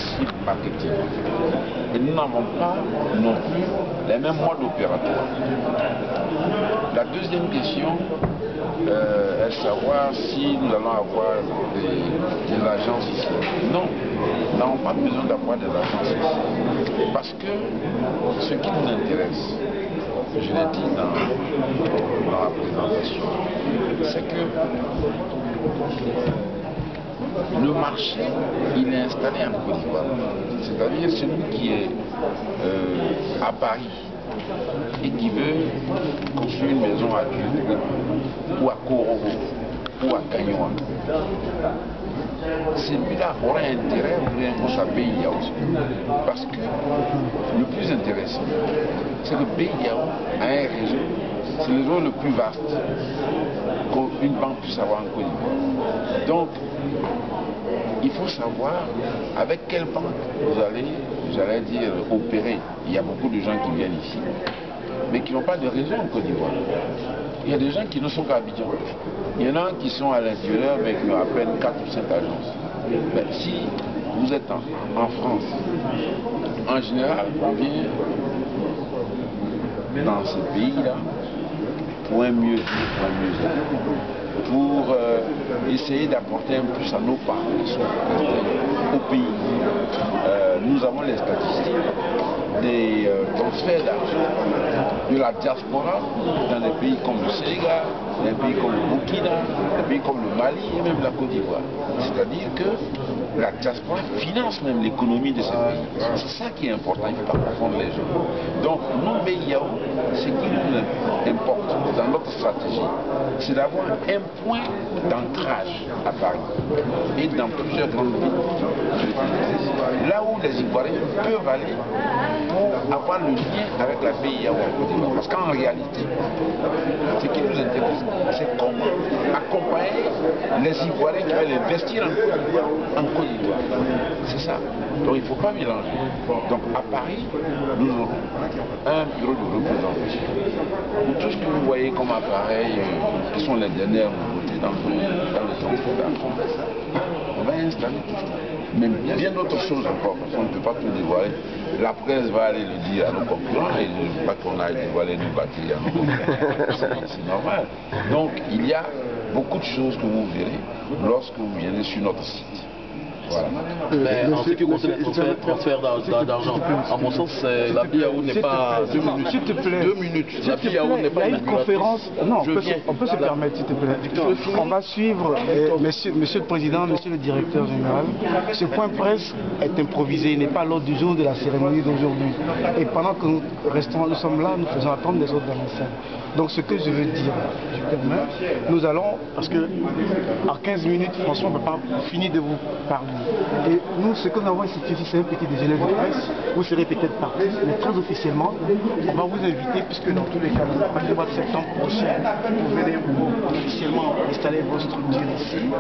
accessible marketing. Et nous n'avons pas non plus les mêmes modes opératoires. La deuxième question est de savoir si nous allons avoir des agences ici. Non, nous n'avons pas besoin d'avoir des agences ici. Parce que ce qui nous intéresse, je l'ai dit dans la présentation, c'est que le marché, il est installé en Côte d'Ivoire. C'est-à-dire celui qui est à Paris et qui veut construire une maison à Dieu, ou à Korogo, ou à Kagnoa, celui-là aura intérêt à ouvrir un à BIAO. Parce que le plus intéressant, c'est que BIAO a un réseau. C'est le réseau le plus vaste qu'une banque puisse avoir en Côte d'Ivoire. Donc, il faut savoir avec quelle banque vous allez, j'allais dire, opérer. Il y a beaucoup de gens qui viennent ici, mais qui n'ont pas de réseau en Côte d'Ivoire. Il y a des gens qui ne sont qu'à Abidjan. Il y en a qui sont à l'intérieur, mais qui ont à peine 4 ou 5 agences. Mais si vous êtes en France, en général, on vient dans ce pays-là pour un mieux vivre, pour un mieux être, pour essayer d'apporter un plus à nos parents qui sont au pays. Nous avons les statistiques des transferts d'argent de la diaspora dans des pays comme le Sénégal, des pays comme le Burkina, des pays comme le Mali et même la Côte d'Ivoire. C'est-à-dire que la diaspora finance même l'économie de ces pays. C'est ça qui est important, il ne faut pas confondre les gens. Donc, nous, BIAO, ce qui nous importe dans notre stratégie, c'est d'avoir un point d'ancrage à Paris et dans plusieurs grandes villes. Là où les Ivoiriens peuvent aller pour avoir le lien avec la BIAO. Parce qu'en réalité, ce qui nous intéresse, c'est comment accompagner les Ivoiriens qui veulent investir en Côte d'Ivoire. C'est ça. Donc il ne faut pas mélanger. Donc à Paris, nous aurons un bureau de représentation. Tout ce que vous voyez comme appareil, qui sont les dernières nouveautés dans le centre d'affaires, on va installer tout ça. Mais bien d'autres choses encore, parce qu'on ne peut pas tout dévoiler. La presse va aller le dire à nos concurrents et je ne veux pas qu'on aille dévoiler nos bâtis à nos concurrents. C'est normal. Donc il y a beaucoup de choses que vous verrez lorsque vous viendrez sur notre site. Voilà. Mais en ce qui concerne le transfert d'argent, à mon sens, la BIAO n'est pas 2 minutes. S'il te plaît. 2 minutes. La BIAO n'est pas il y a une conférence. Non, on peut se permettre, s'il te plaît. On va suivre, monsieur le Président, monsieur le Directeur général. Ce point presse est improvisé, il n'est pas à l'ordre du jour de la cérémonie d'aujourd'hui. Et pendant que nous sommes là, nous faisons attendre les autres dans la salle. Donc ce que je veux dire, je permets, nous allons, parce que en 15 minutes, franchement, on ne peut pas finir de vous parler. Et nous, ce que nous avons institué ici, c'est un petit déjeuner de presse. Vous serez peut-être pas, mais très officiellement, on va vous inviter, puisque dans tous les cas, à partir du mois de septembre prochain, vous venez officiellement installer vos structures ici.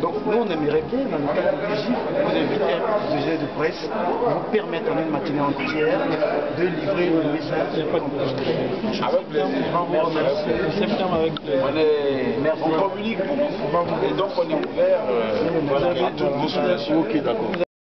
Donc nous, on aimerait bien, dans le cadre du GIF, vous inviter à un petit déjeuner de presse, vous permettre en une matinée entière de livrer le message. Avec plaisir. Septembre avec on communique beaucoup et donc on est ouvert à toutes vos suggestions. Ok, d'accord.